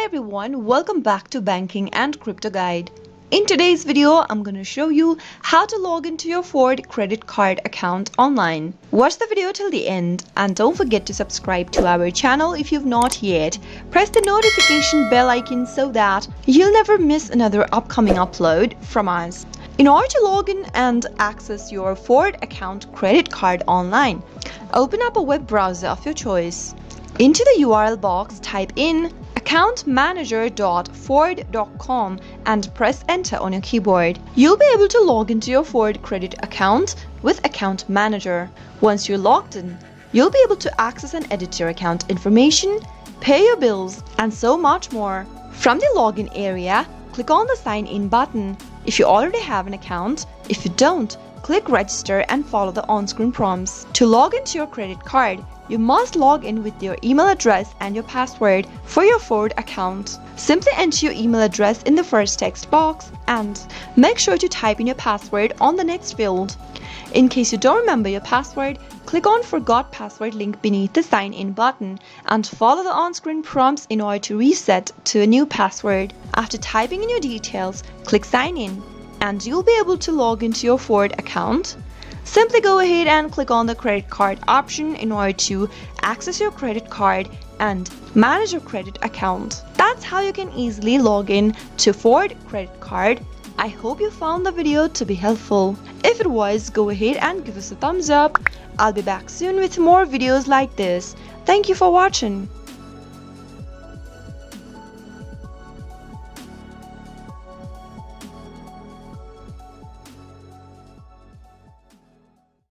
everyone, welcome back to Banking and Crypto Guide. In today's video, I'm going to show you how to log into your Ford credit card account online. Watch the video till the end and don't forget to subscribe to our channel if you've not yet. Press the notification bell icon so that you'll never miss another upcoming upload from us. In order to log in and access your Ford account credit card online, open up a web browser of your choice. Into the URL box, type in accountmanager.ford.com and press enter on your keyboard. You'll be able to log into your Ford credit account with Account Manager. Once you're logged in, you'll be able to access and edit your account information, pay your bills, and so much more. From the login area, click on the Sign In button if you already have an account. If you don't, click Register and follow the on-screen prompts. To log into your credit card, you must log in with your email address and your password for your Ford account. Simply enter your email address in the first text box and make sure to type in your password on the next field. In case you don't remember your password, click on Forgot Password link beneath the Sign In button and follow the on-screen prompts in order to reset to a new password. After typing in your details, click Sign In and you'll be able to log into your Ford account. Simply go ahead and click on the credit card option in order to access your credit card and manage your credit account. That's how you can easily log in to Ford credit card. I hope you found the video to be helpful. If it was, go ahead and give us a thumbs up. I'll be back soon with more videos like this. Thank you for watching.